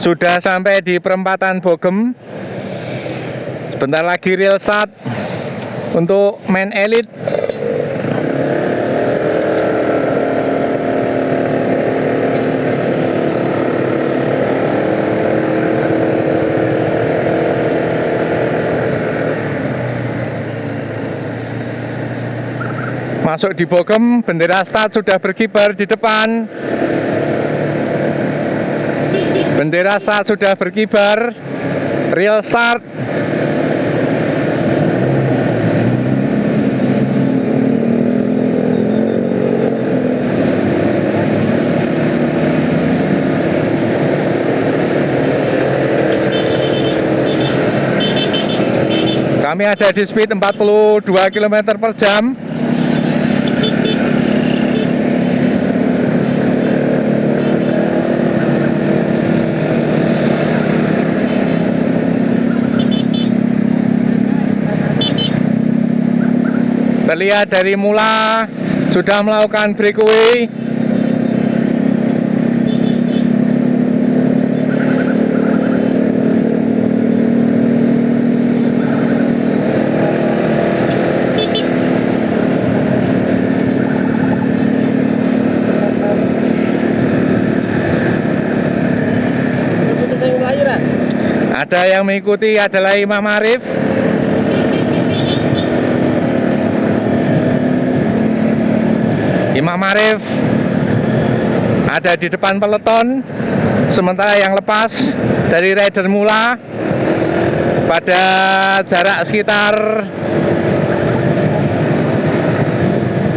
Sudah sampai di perempatan Bogem. Sebentar lagi real start untuk main elite. Masuk di Bogem, bendera start sudah berkibar di depan. Bendera start sudah berkibar. Real start. Kami ada di speed 42 km per jam. Terlihat dari Mula sudah melakukan breakaway. Ada yang mengikuti adalah Imam Arif. Imam Arif ada di depan peloton, sementara yang lepas dari rider Mula pada jarak sekitar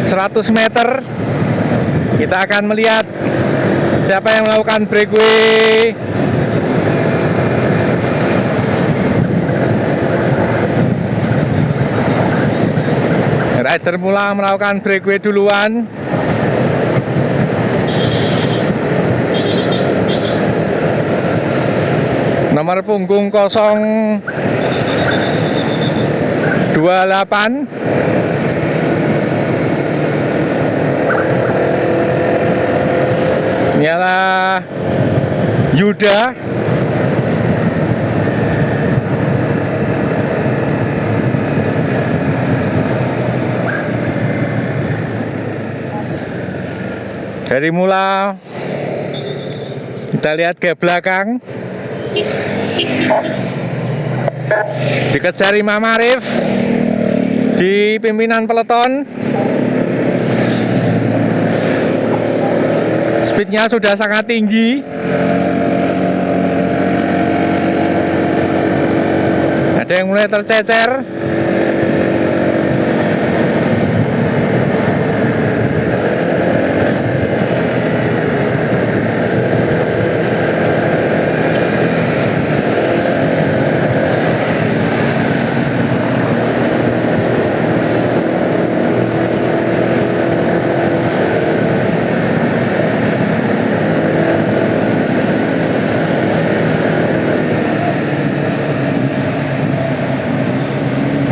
100 meter. Kita akan melihat siapa yang melakukan breakaway. Rider Mula melakukan breakaway duluan. Nomor punggung 028. Ini adalah Yuda. Dari Mula kita lihat ke belakang, dikejar Imam Arif di pimpinan peloton. Speednya sudah sangat tinggi. Ada yang mulai tercecer.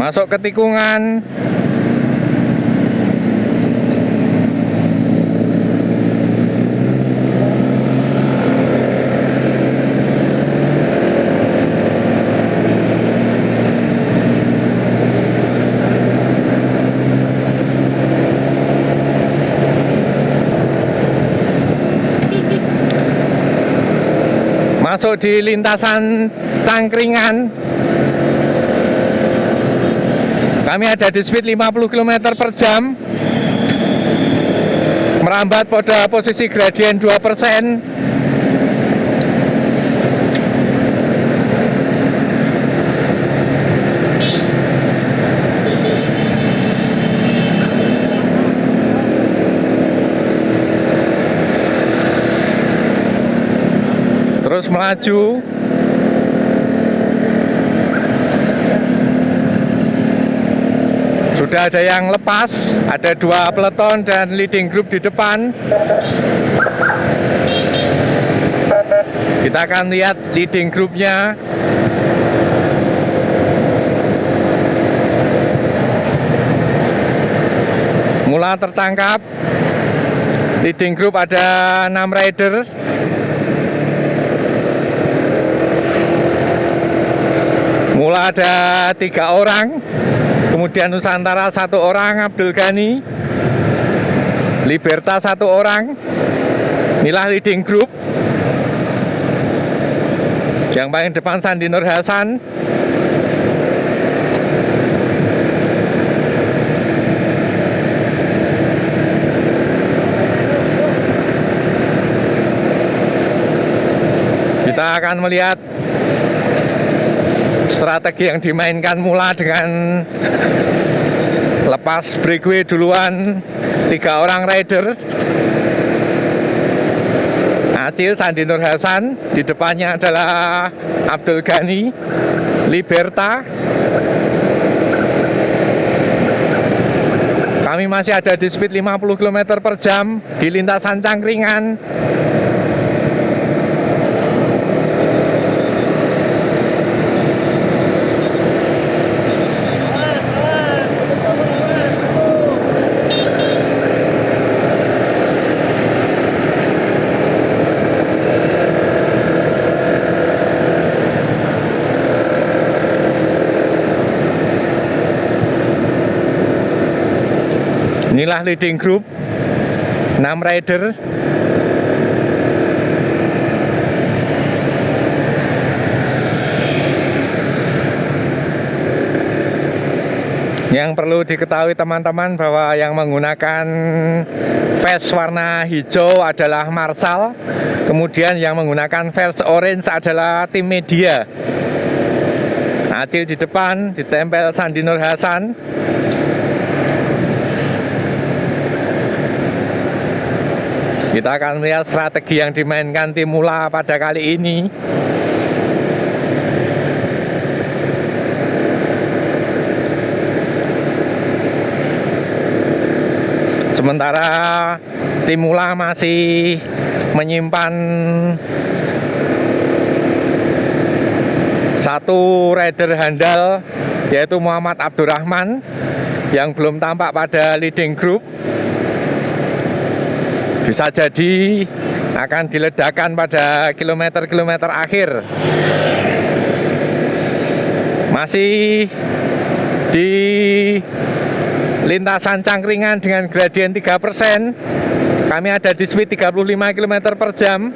Masuk ke tikungan. Masuk di lintasan Cangkringan. Kami ada di speed 50 km per jam. Merambat pada posisi gradien 2%. Terus melaju. Sudah ada yang lepas, ada 2 peloton dan leading group di depan. Kita akan lihat leading groupnya. Mula tertangkap. Leading group ada 6 rider. Temula ada 3 orang, kemudian Nusantara 1 orang, Abdul Ghani, Liberta 1 orang. Inilah leading group. Yang paling depan Sandi Nur Hasan. Kita akan melihat strategi yang dimainkan Mula dengan lepas breakaway duluan 3 orang rider. Acil, Sandi Nur Hasan, di depannya adalah Abdul Ghani, Liberta. Kami masih ada di speed 50 km per jam di lintasan Cangkringan. Inilah leading group 6 rider. Yang perlu diketahui teman-teman bahwa yang menggunakan vest warna hijau adalah Marshall. Kemudian yang menggunakan vest orange adalah tim media. Acil di depan, ditempel Sandi Nur Hasan. Kita akan melihat strategi yang dimainkan tim Mula pada kali ini. Sementara tim Mula masih menyimpan 1 rider handal, yaitu Muhammad Abdurrahman, yang belum tampak pada leading group. Bisa jadi akan diledakkan pada kilometer-kilometer akhir. Masih di lintasan Cangkringan dengan gradien 3%. Kami ada di speed 35 km per jam.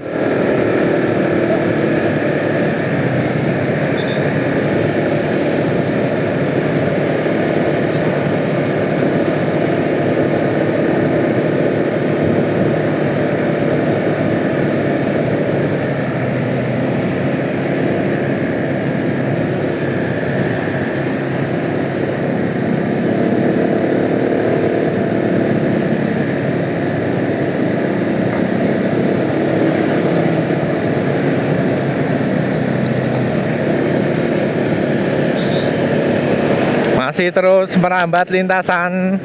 Masih terus merambat lintasan.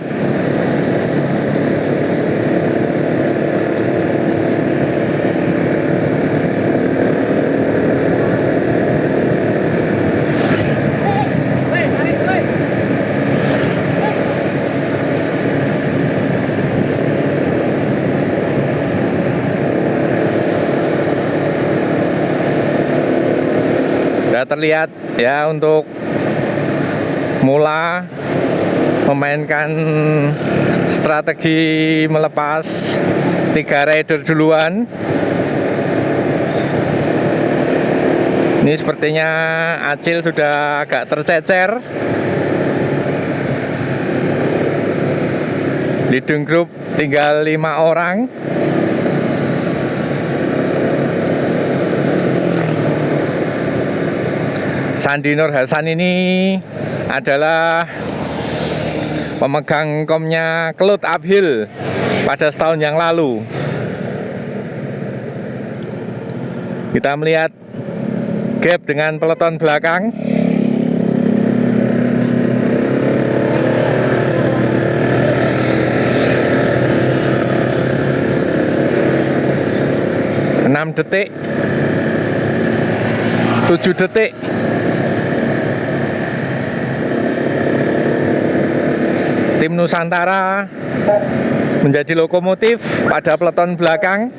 Sudah terlihat ya untuk Mula memainkan strategi melepas 3 rider duluan. Ini sepertinya Acil sudah agak tercecer. Leading group tinggal 5 orang. Sandi Nur Hasan ini adalah pemegang komnya Cloud Uphill pada setahun yang lalu. Kita melihat gap dengan peloton belakang. Enam detik, 7 detik. Tim Nusantara menjadi lokomotif pada peloton belakang.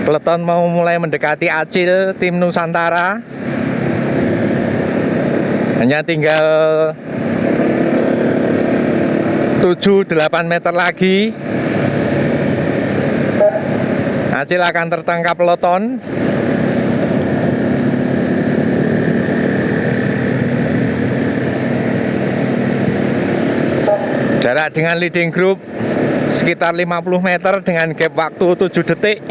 Peleton mau mulai mendekati Acil tim Nusantara. Hanya tinggal 7-8 meter lagi Acil akan tertangkap peloton. Jarak dengan leading group sekitar 50 meter dengan gap waktu 7 detik.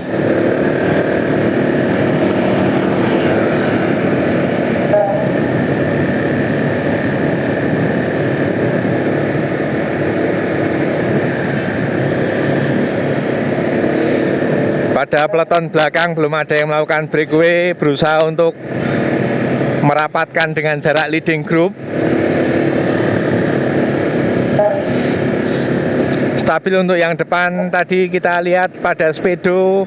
Pada peloton belakang belum ada yang melakukan breakaway, berusaha untuk merapatkan dengan jarak leading group. Stabil untuk yang depan, tadi kita lihat pada speedo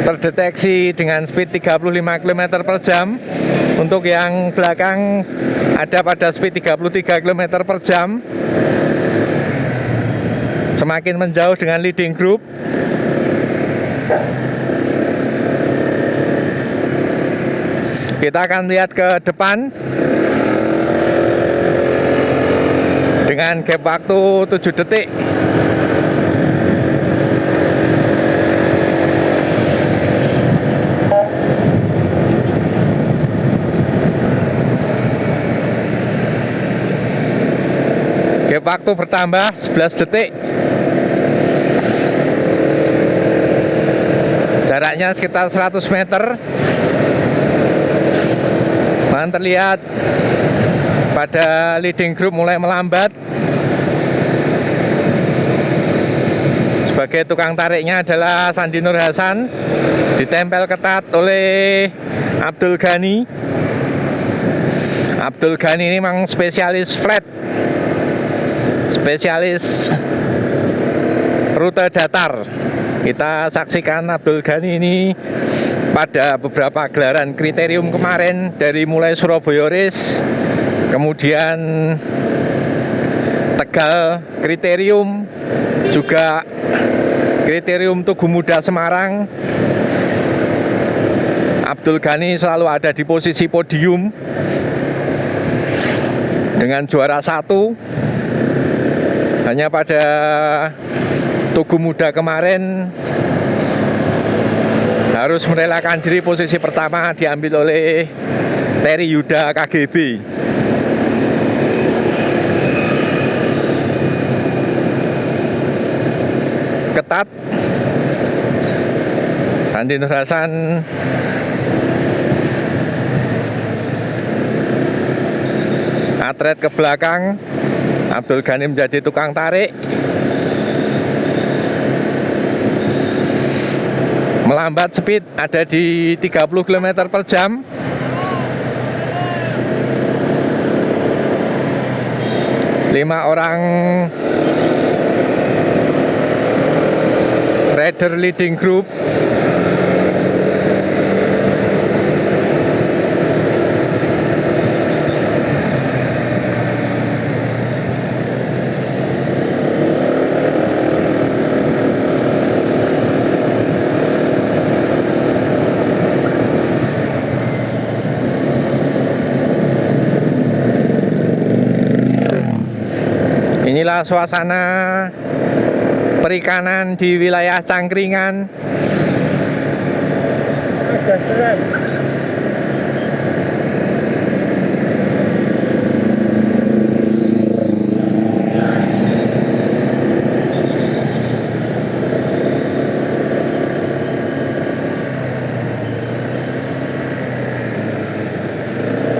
terdeteksi dengan speed 35 km per jam. Untuk yang belakang ada pada speed 33 km per jam. Semakin menjauh dengan leading group. Kita akan lihat ke depan dengan gap waktu 7 detik. Gap waktu bertambah 11 detik. Jaraknya sekitar 100 meter. Dan terlihat pada leading group mulai melambat. Sebagai tukang tariknya adalah Sandi Nur Hasan, ditempel ketat oleh Abdul Ghani. Abdul Ghani ini memang spesialis flat, spesialis rute datar. Kita saksikan Abdul Ghani ini pada beberapa gelaran kriterium kemarin, dari mulai Surabaya Race, kemudian Tegal kriterium, juga kriterium Tugu Muda Semarang. Abdul Ghani selalu ada di posisi podium dengan juara 1. Hanya pada Tugu Muda kemarin harus merelakan diri, posisi pertama diambil oleh Terry Yuda KGB. Ketat. Sandi Nur Hasan atret ke belakang. Abdul Ghani menjadi tukang tarik. Melambat speed ada di 30 km per jam. Lima orang rider leading group. Inilah suasana perikanan di wilayah Cangkringan.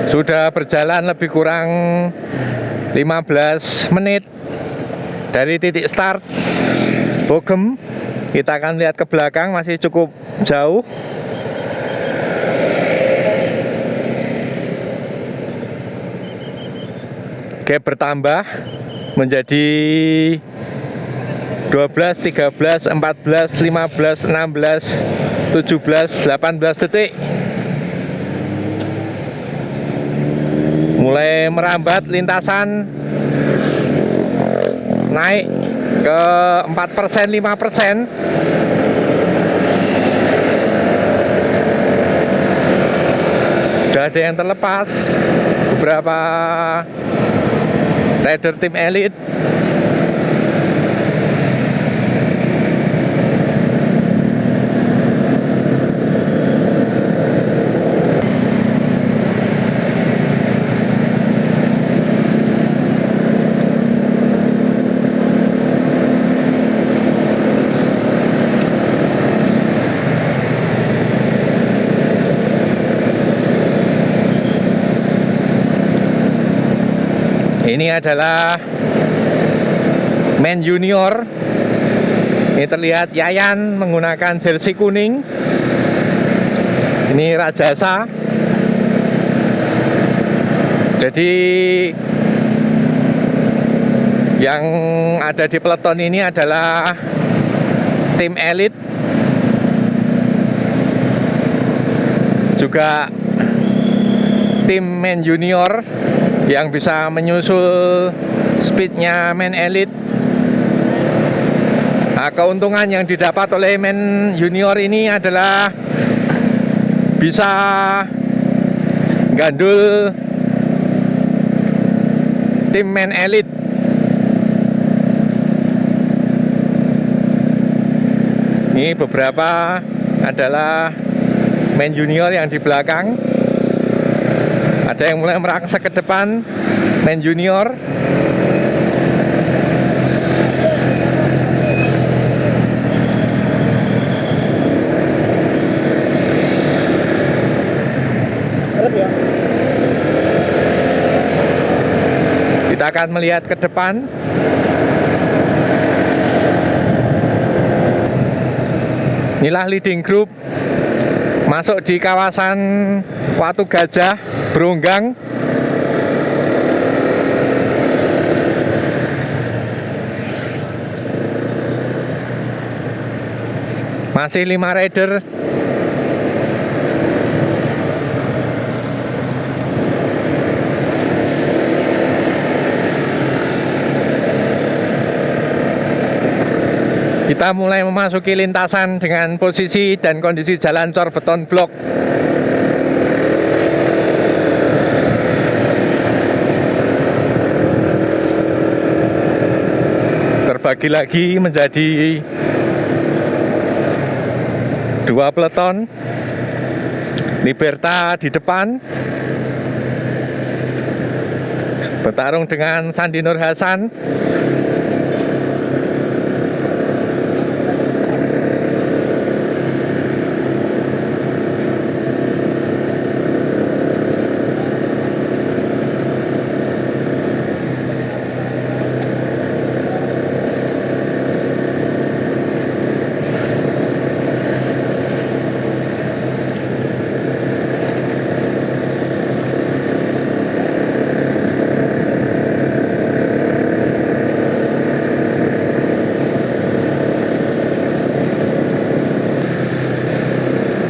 Sudah berjalan lebih kurang 15 menit dari titik start Bogem. Kita akan lihat ke belakang, masih cukup jauh. Gap bertambah menjadi 12, 13, 14, 15, 16, 17, 18 detik. Mulai merambat lintasan, naik ke 4%, 5%. ada yang terlepas, beberapa rider tim elit. Ini adalah Men Junior. Ini terlihat Yayan menggunakan jersey kuning. Ini Rajasa. Jadi yang ada di peleton ini adalah tim elit, juga tim Men Junior yang bisa menyusul speednya Men Elite. Nah, keuntungan yang didapat oleh Men Junior ini adalah bisa gandul tim Men Elite. Ini beberapa adalah Men Junior yang di belakang. Ada yang mulai merangsek ke depan, Men Junior. Kita akan melihat ke depan. Inilah leading group masuk di kawasan Watu Gajah, Bronggang. Masih 5 rider. Kita mulai memasuki lintasan dengan posisi dan kondisi jalan cor beton blok. Terbagi lagi menjadi 2 peleton. Liberta di depan bertarung dengan Sandi Nur Hasan.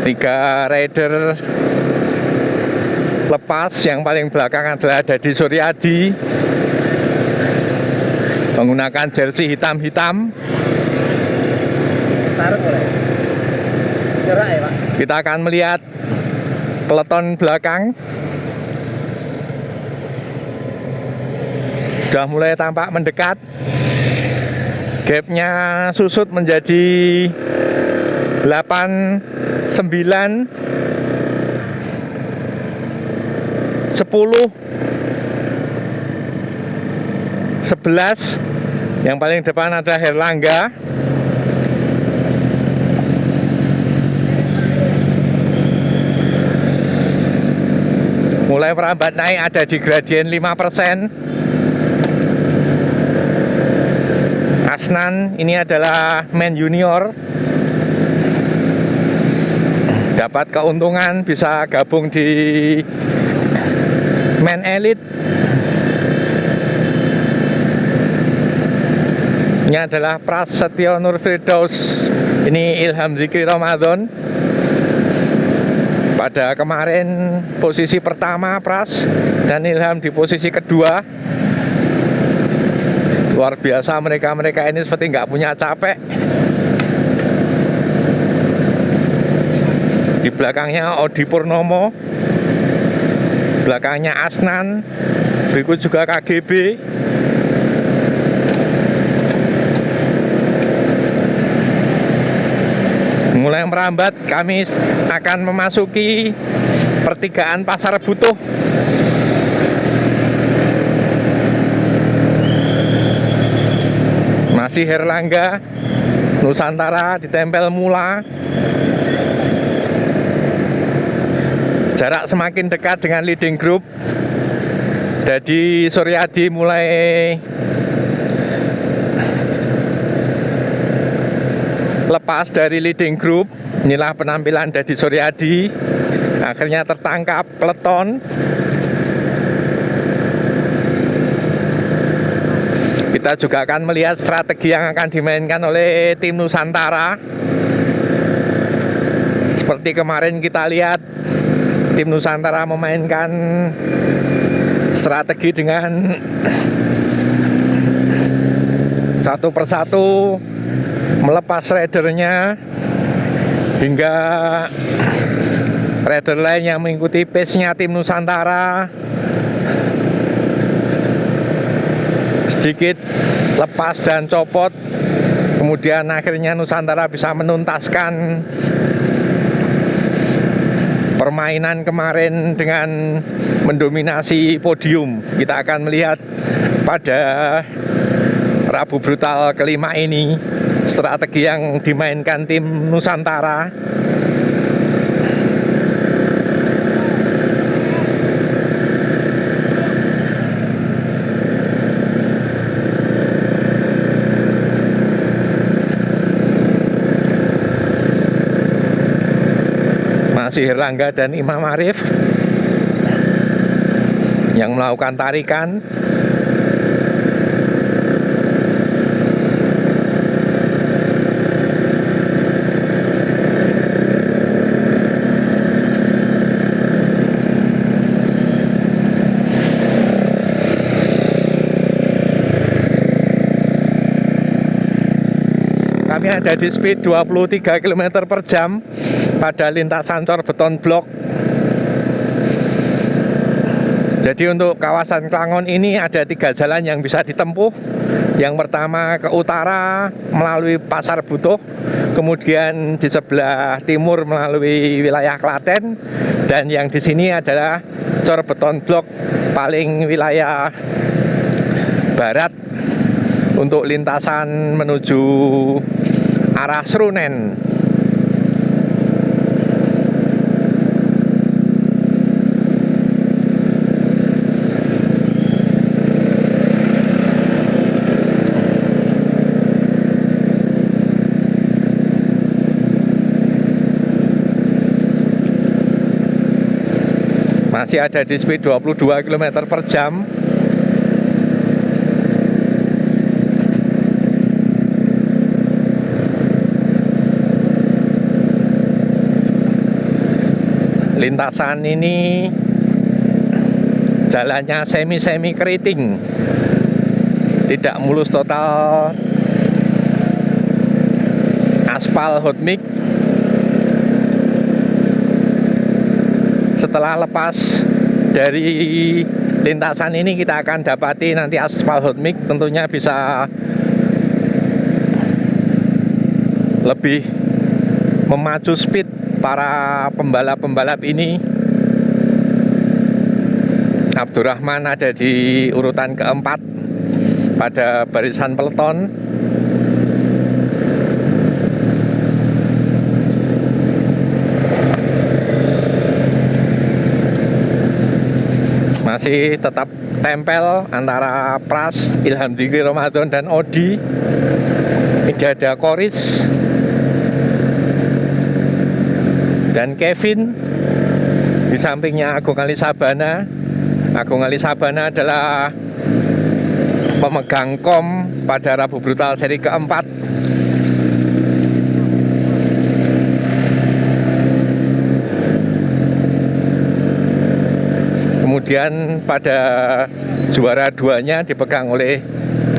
Tiga rider lepas, yang paling belakang adalah Deddy Suryadi menggunakan jersey hitam-hitam. Kita akan melihat peleton belakang. Sudah mulai tampak mendekat. Gapnya susut menjadi 8, 9, 10, 11. Yang paling depan ada Herlangga. Mulai merambat naik, ada di gradien 5%. Asnan, ini adalah Men Junior. Dapat keuntungan bisa gabung di Men Elite. Ini adalah Prasetyo Nur Firdaus. Ini Ilham Zikri Ramadan. Pada kemarin posisi pertama Pras, dan Ilham di posisi kedua. Luar biasa mereka ini, seperti nggak punya capek. Di belakangnya Odi Purnomo. belakangnya Asnan, berikut juga KGB. Mulai merambat, kami akan memasuki pertigaan Pasar Butuh. Masih Herlangga, Nusantara ditempel Mula. Jarak semakin dekat dengan leading group. Jadi Suryadi mulai lepas dari leading group. Inilah penampilan Deddy Suryadi. Akhirnya tertangkap peleton. Kita juga akan melihat strategi yang akan dimainkan oleh tim Nusantara. Seperti kemarin kita lihat, tim Nusantara memainkan strategi dengan satu persatu melepas ridernya, hingga rider lain yang mengikuti pace-nya tim Nusantara sedikit lepas dan copot. Kemudian akhirnya Nusantara bisa menuntaskan permainan kemarin dengan mendominasi podium. Kita akan melihat pada Rabu Brutal kelima ini strategi yang dimainkan tim Nusantara. Masih Herlangga dan Imam Arif yang melakukan tarikan. Kami ada di speed 23 km per jam pada lintasan cor beton blok. Jadi untuk kawasan Klangon ini ada 3 jalan yang bisa ditempuh. Yang pertama ke utara melalui Pasar Butuh, kemudian di sebelah timur melalui wilayah Klaten, dan yang di sini adalah cor beton blok paling wilayah barat untuk lintasan menuju arah Srunen. Masih ada di speed 22 km per jam. Lintasan ini jalannya semi keriting, tidak mulus total aspal hot mix. Setelah lepas dari lintasan ini kita akan dapati nanti aspal hot mix, tentunya bisa lebih memacu speed para pembalap-pembalap ini. Abdurrahman ada di urutan keempat pada barisan peleton. Masih tetap tempel antara Pras, Ilham Dzikri Ramadan dan Odi. Ini ada Koris dan Kevin. Di sampingnya Agung Ali Sabana. Agung Ali Sabana adalah pemegang kom pada Rabu Brutal seri keempat. Kemudian pada juara 2-nya dipegang oleh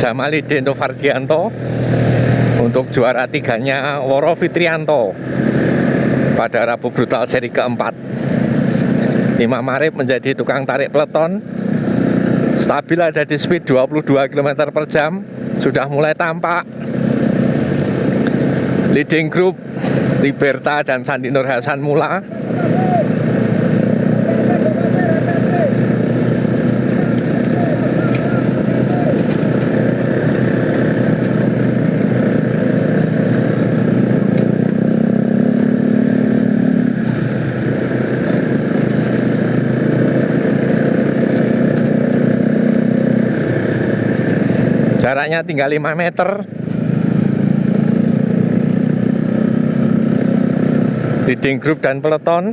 Jamalidin Tovardianto. Untuk juara 3-nya Woro Fitrianto pada Rabu Brutal seri keempat. Imam Arif menjadi tukang tarik peleton. Stabil ada di speed 22 km per jam. Sudah mulai tampak. Leading group Liberta dan Sandi Nur Hasan Mula. Jaraknya tinggal 5 meter. Leading group dan peleton.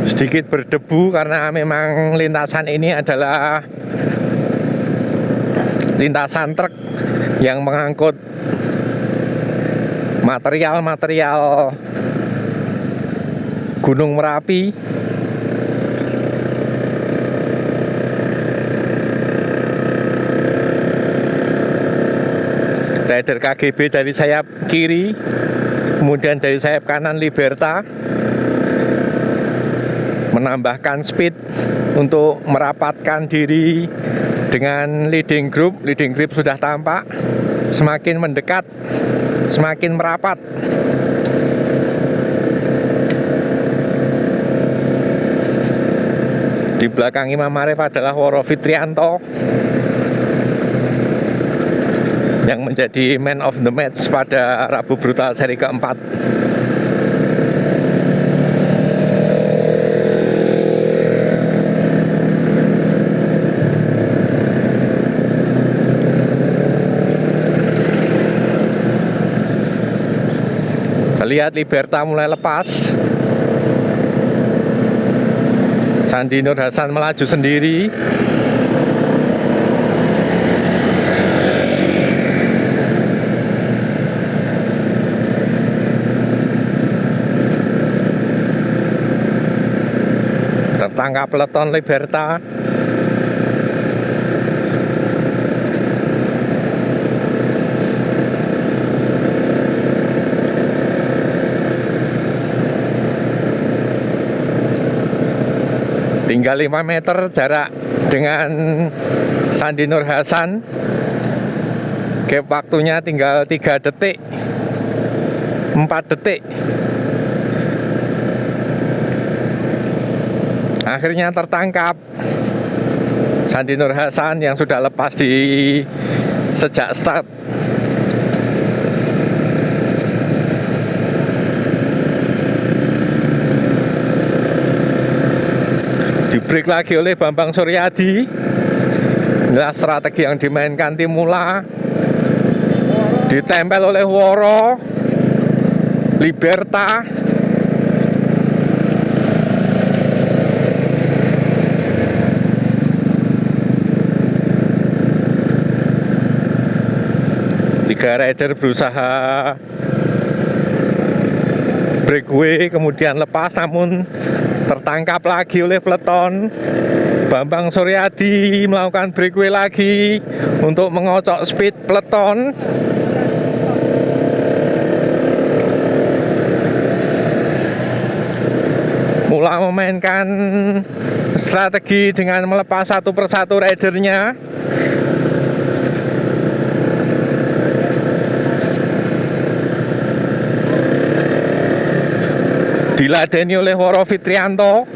Sedikit berdebu karena memang lintasan ini adalah lintasan truk yang mengangkut material-material Gunung Merapi. Rider KGB dari sayap kiri, kemudian dari sayap kanan Liberta menambahkan speed untuk merapatkan diri dengan leading group. Leading group sudah tampak, semakin mendekat, semakin merapat. Di belakang Imam Arif adalah Woro Fitrianto yang menjadi man of the match pada Rabu Brutal seri keempat. Lihat Liberta mulai lepas. Sandi Nur Hasan melaju sendiri. Tertangkap peleton Liberta. Tinggal 5 meter jarak dengan Sandi Nur Hasan. Gap waktunya tinggal 3 detik 4 detik. Akhirnya tertangkap Sandi Nur Hasan yang sudah lepas sejak start. Dibreak lagi oleh Bambang Suryadi. Inilah strategi yang dimainkan tim Mula. Ditempel oleh Woro Liberta. Tiga rider berusaha breakaway, kemudian lepas, namun tertangkap lagi oleh peleton. Bambang Suryadi melakukan breakaway lagi untuk mengocok speed peleton. Mula memainkan strategi dengan melepas satu persatu ridernya. Diladeni oleh Woro Fitrianto.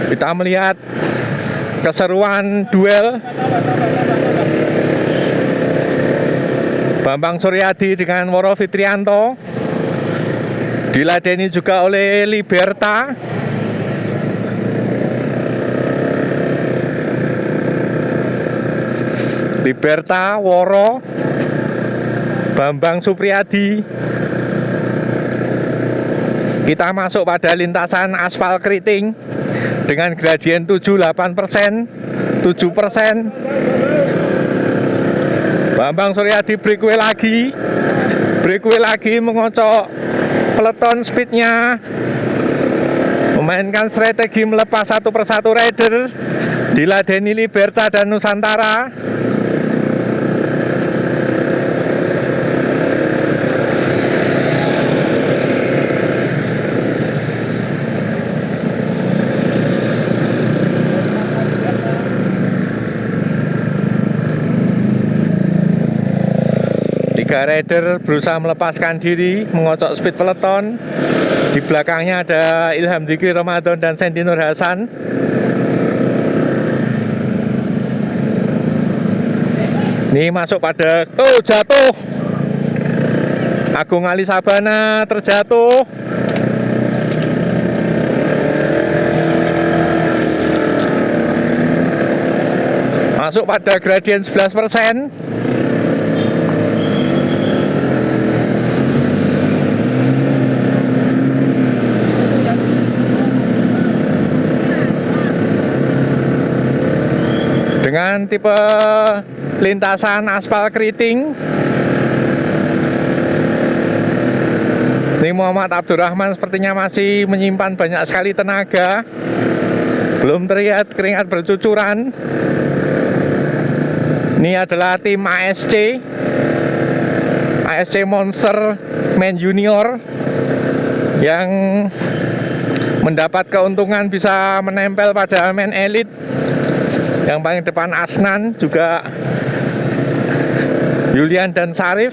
Kita melihat keseruan duel Bambang Suryadi dengan Woro Fitrianto. Diladeni juga oleh Liberta. Liberta, Woro, Bambang Supriyadi. Kita masuk pada lintasan aspal keriting dengan gradien 78%, 7%. Bambang Suryadi breakaway lagi mengocok peleton speednya, memainkan strategi melepas satu persatu rider, diladeni Liberta dan Nusantara. Tiga rider berusaha melepaskan diri, mengocok speed peleton. Di belakangnya ada Ilham Dzikri Ramadan dan Sandy Nur Hasan. Ini masuk pada, oh jatuh. Agung Ali Sabana terjatuh. Masuk pada gradien 11%. Dengan tipe lintasan aspal keriting. Ini Muhammad Abdurrahman sepertinya masih menyimpan banyak sekali tenaga. Belum terlihat keringat bercucuran. Ini adalah tim ASC Monster Man Junior yang mendapat keuntungan bisa menempel pada Man Elite. Yang paling depan Asnan, juga Julian dan Sarif.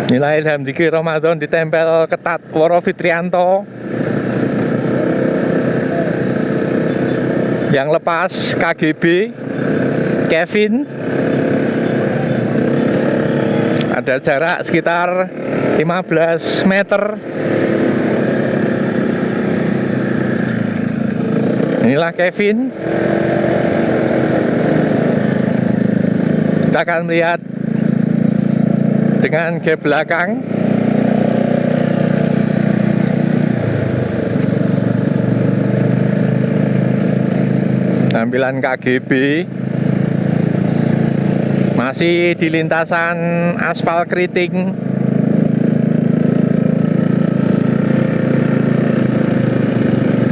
Inilah Ilham Dzikri Ramadan ditempel ketat Woro Fitrianto. Yang lepas KGB Kevin. Ada jarak sekitar 15 meter. Inilah Kevin. Kita akan melihat dengan gap belakang. Tampilan KGB masih di lintasan aspal keriting.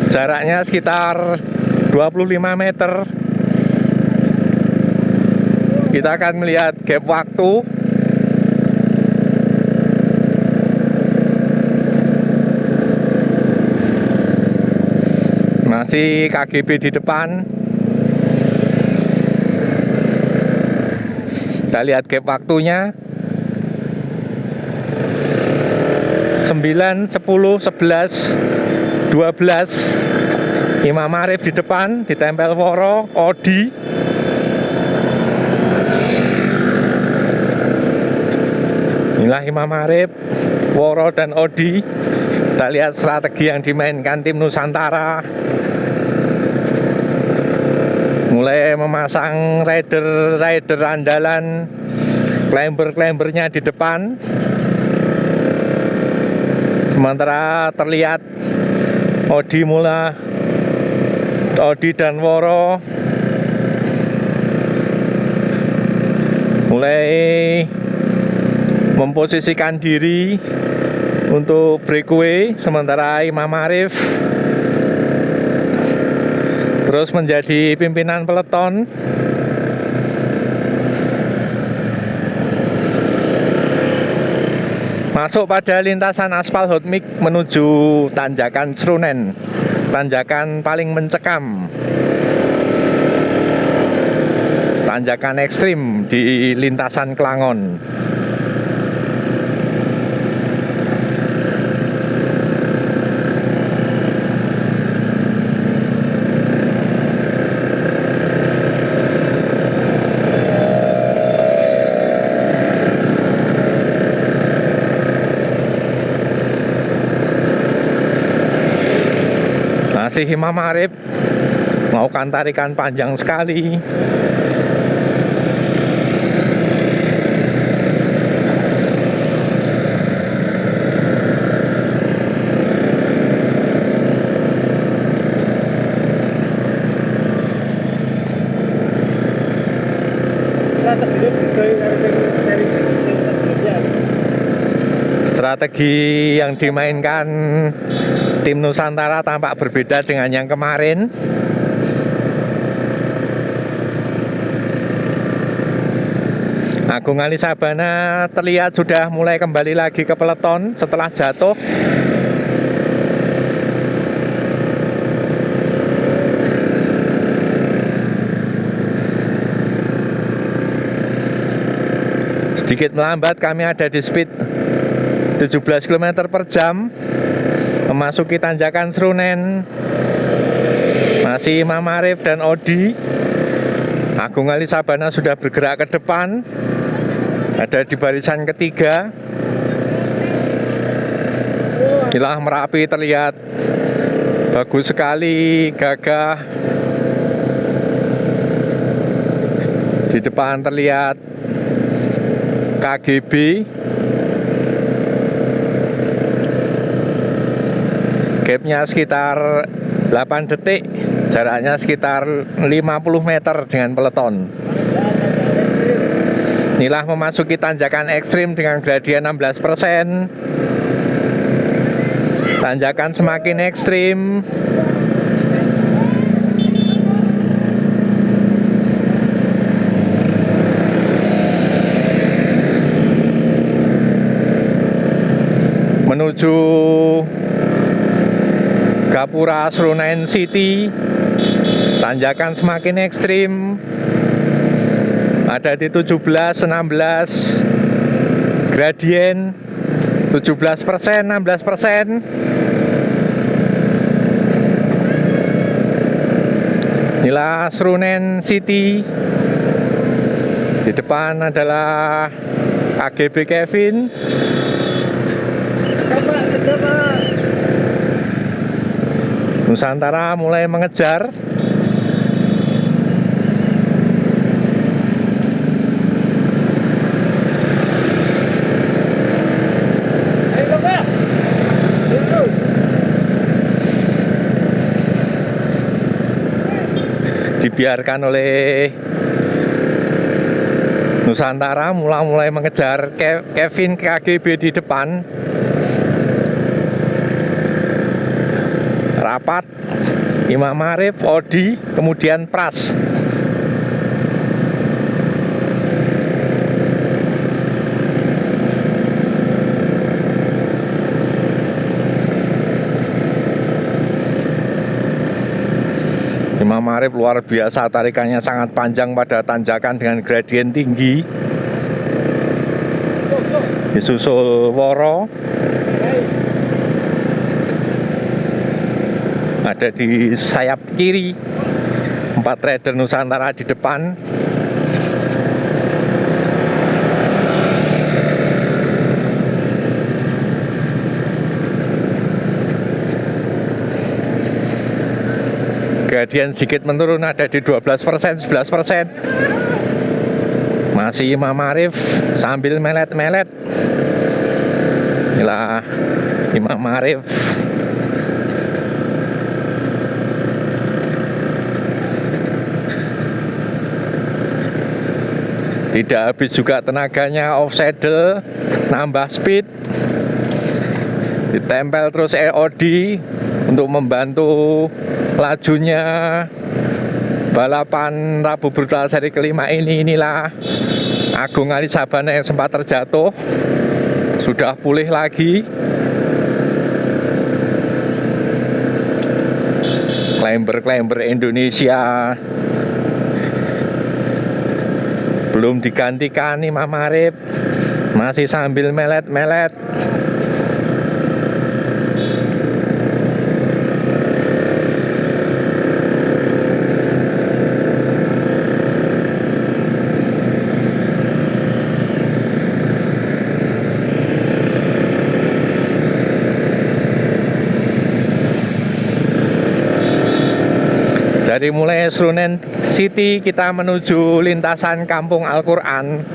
Jaraknya sekitar 25 meter. Kita akan melihat gap waktu. Masih KGB di depan. Kita lihat gap waktunya 9, 10, 11, 12. Imam Arif di depan, ditempel Woro, Odi. Inilah Imam Arif, Woro dan Odi. Kita lihat strategi yang dimainkan tim Nusantara. Mulai memasang rider andalan, climbernya di depan. Sementara terlihat Odi dan Woro mulai memposisikan diri untuk breakaway, sementara Imam Arif terus menjadi pimpinan peleton. Masuk pada lintasan aspal hot mix menuju tanjakan Srunen, tanjakan paling mencekam, tanjakan ekstrim di lintasan Klangon. Masih Imam Arif melakukan tarikan panjang sekali. Strategi yang dimainkan tim Nusantara tampak berbeda dengan yang kemarin. Agung Ali Sabana terlihat sudah mulai kembali lagi ke peleton setelah jatuh. Sedikit melambat, kami ada di speed 17 km per jam memasuki tanjakan Srunen. Masih Imam Arif dan Odi. Agung Ali Sabana sudah bergerak ke depan, ada di barisan ketiga. Inilah Merapi terlihat bagus sekali, gagah. Di depan terlihat KGB. Gapnya sekitar 8 detik, jaraknya sekitar 50 meter dengan peleton. Inilah memasuki tanjakan ekstrim dengan gradien 16%. Tanjakan semakin ekstrim. Menuju Gapura Srunen City, tanjakan semakin ekstrim, ada di 17-16 gradien 17%, 16%. Inilah Srunen City. Di depan adalah KGB Kevin. Nusantara mulai mengejar. Dibiarkan oleh Nusantara mulai mengejar Kevin KGB di depan. Rapat Imam Arif, Odi, kemudian Pras. Imam Arif luar biasa, tarikannya sangat panjang pada tanjakan dengan gradien tinggi. Disusul Woro. Ada di sayap kiri, 4 rider Nusantara di depan. Gradien sedikit menurun, ada di 12%, 11%. Masih Imam Arif sambil melet-melet. Inilah Imam Arif. Tidak habis juga tenaganya, offsaddle, nambah speed. Ditempel terus EOD untuk membantu lajunya balapan Rabu Brutal seri kelima ini. Inilah Agung Ali Sabana yang sempat terjatuh, sudah pulih lagi. Climber Indonesia belum digantikan Imam Arif, masih sambil melet-melet. Dari mulai Srunen City kita menuju lintasan Kampung Al-Quran.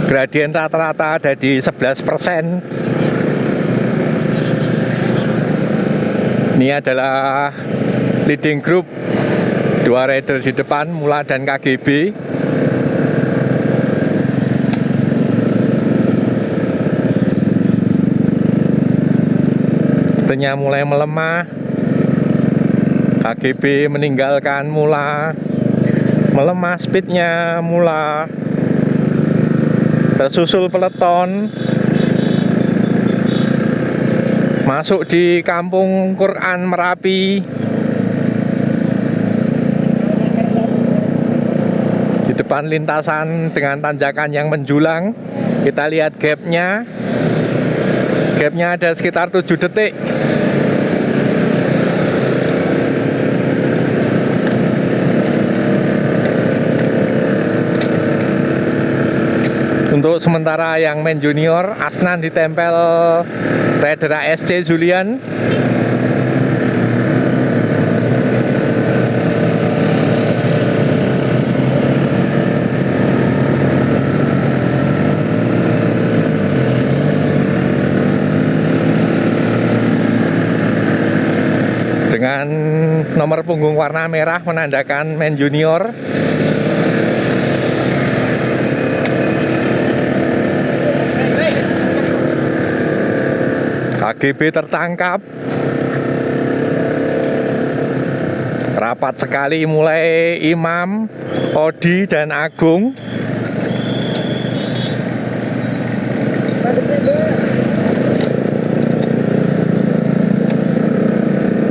Gradien rata-rata ada di 11%. Ini adalah leading group, 2 rider di depan, Mula dan KGB. Sprintnya mulai melemah. KGB meninggalkan Mula, melemah speednya Mula, tersusul peleton masuk di kampung Quran Merapi. Di depan lintasan dengan tanjakan yang menjulang, kita lihat gapnya ada sekitar 7 detik. Untuk sementara yang main junior, Asnan ditempel rider ASC Julian. Dengan nomor punggung warna merah menandakan main junior. KGB tertangkap. Rapat sekali mulai Imam, Odi, dan Agung.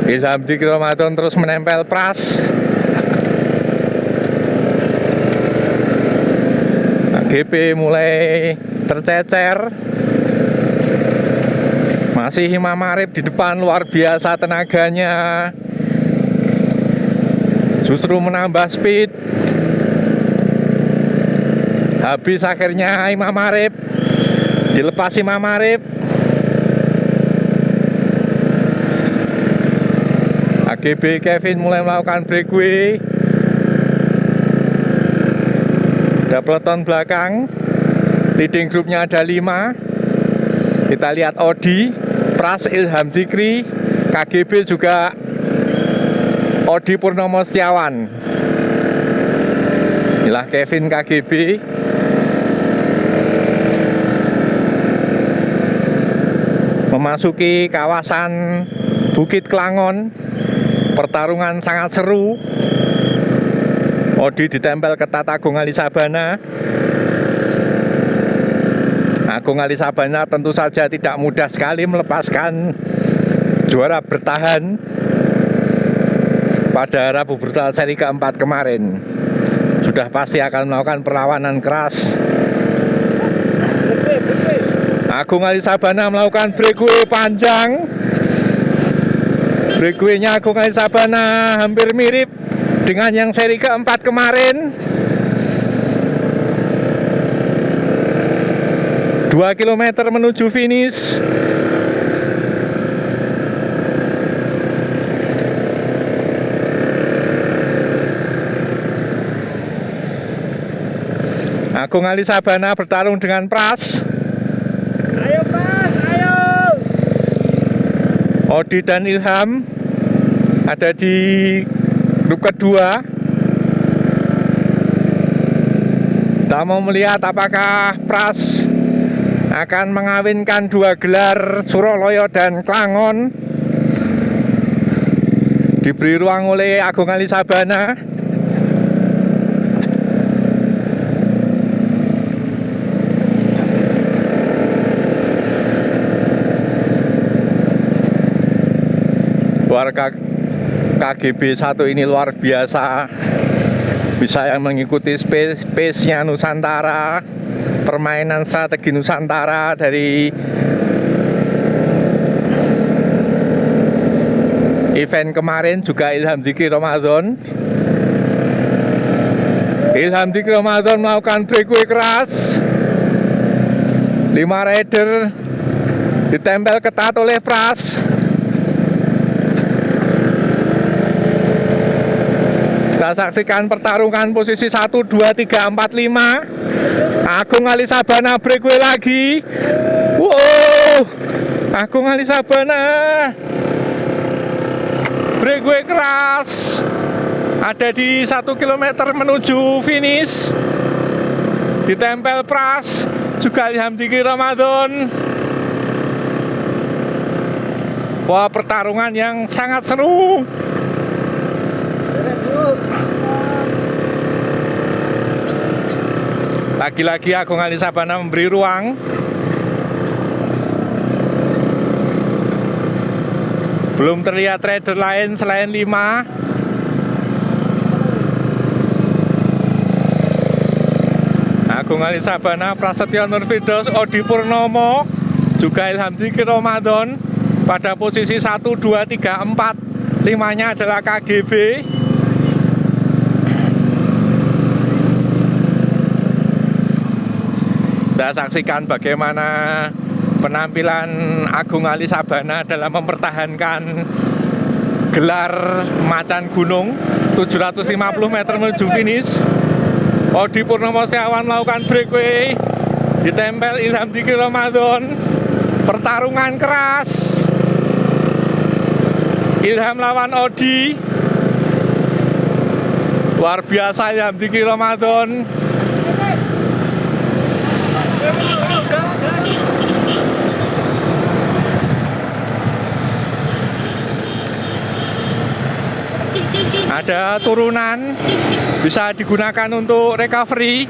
Ilham Dikri Ramadan terus menempel Pras. KGB mulai tercecer. Masih Imam Arif di depan, luar biasa tenaganya. Justru menambah speed. Habis akhirnya Imam Arif. Dilepas Imam Arif. AGB Kevin mulai melakukan breakaway. Ada peloton belakang. Leading grupnya ada 5. Kita lihat Odi, Pras, Ilham Dikri, KGB juga Odi Purnomo Setiawan. Inilah Kevin KGB. Memasuki kawasan Bukit Klangon. Pertarungan sangat seru. Odi ditempel ketat Agung Ali Sabana. Agung Ali Sabana tentu saja tidak mudah sekali melepaskan juara bertahan pada Rabu Brutal seri keempat kemarin. Sudah pasti akan melakukan perlawanan keras. Agung Ali Sabana melakukan breakaway panjang. Breakaway-nya Agung Ali Sabana hampir mirip dengan yang seri keempat kemarin. 2 km menuju finish. Agung Ali Sabana bertarung dengan Pras. Ayo Pras, ayo. Odi dan Ilham ada di grup kedua. Kita mau melihat apakah Pras akan mengawinkan 2 gelar Suroloyo dan Klangon. Diberi ruang oleh Agung Ali Sabana. Warga KGB 1 ini luar biasa. Bisa yang mengikuti pace-nya Nusantara, permainan strategi Nusantara dari event kemarin. Juga Ilham Dikri Ramadan. Ilham Dikri Ramadan melakukan breakaway keras. 5 rider ditempel ketat oleh Pras. Kita saksikan pertarungan posisi 1, 2, 3, 4, 5. Agung Ali Sabana breakaway lagi. Wow, Agung Ali Sabana breakaway keras. Ada di 1 km menuju finish. Ditempel Pras, juga Ilham Dikri Ramadan. Wah, pertarungan yang sangat seru. Lagi-lagi Agung Ali Sabana memberi ruang. Belum terlihat rider lain selain 5. Agung Ali Sabana, Prasetyo Nurfidos, Odi Purnomo, juga Ilham Diki Ramadan pada posisi 1, 2, 3, 4. 5-nya adalah KGB. Kita saksikan bagaimana penampilan Agung Ali Sabana dalam mempertahankan gelar Macan Gunung 750 meter menuju finish. Odi Purnomo Setiawan melakukan breakaway, ditempel Ilham Diki Ramadan. Pertarungan keras, Ilham lawan Odi. Luar biasa Ilham Diki Ramadan. Ada turunan, bisa digunakan untuk recovery.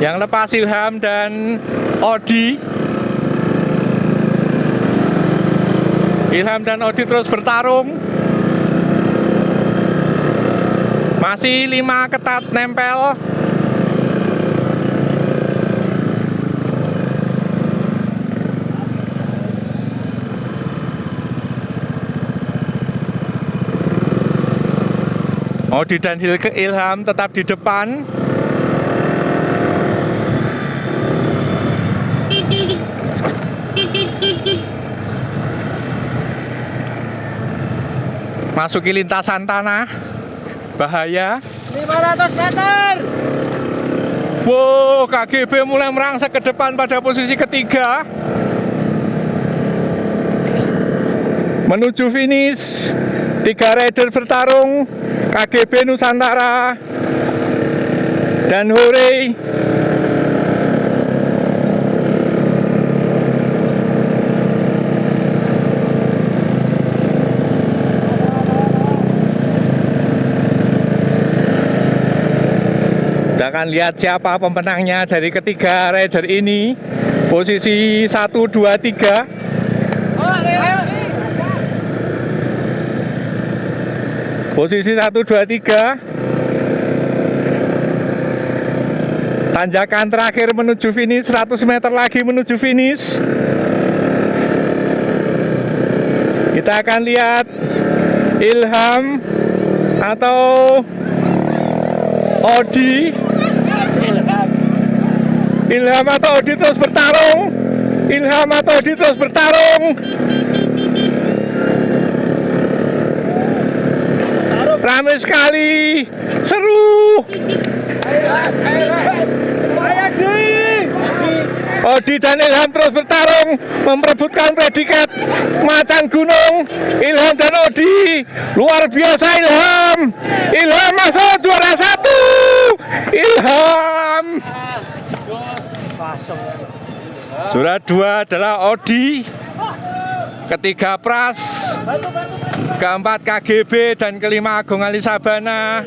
Yang lepas Ilham dan Odi. Ilham dan Odi terus bertarung. Masih 5 ketat nempel. Odi dan Ilham tetap di depan. Masuki lintasan tanah, bahaya. 500 meter. Wow, KGB mulai merangsek ke depan pada posisi ketiga. Menuju finish, 3 rider bertarung, KGB Nusantara dan Hore. Kita akan lihat siapa pemenangnya dari ketiga rider ini. Posisi 1, 2, 3. Posisi 1, 2, 3. Tanjakan terakhir menuju finish, 100 meter lagi menuju finish. Kita akan lihat Ilham atau Odi. Ilham atau Odi terus bertarung. Ilham atau Odi terus bertarung. Ramai sekali, seru. Odi dan Ilham terus bertarung, memperebutkan predikat Macan Gunung. Ilham dan Odi, luar biasa Ilham. Ilham masuk juara 1. Ilham. Juara 2 adalah Odi. Ketiga Pras. Keempat KGB dan kelima Agung Ali Sabana.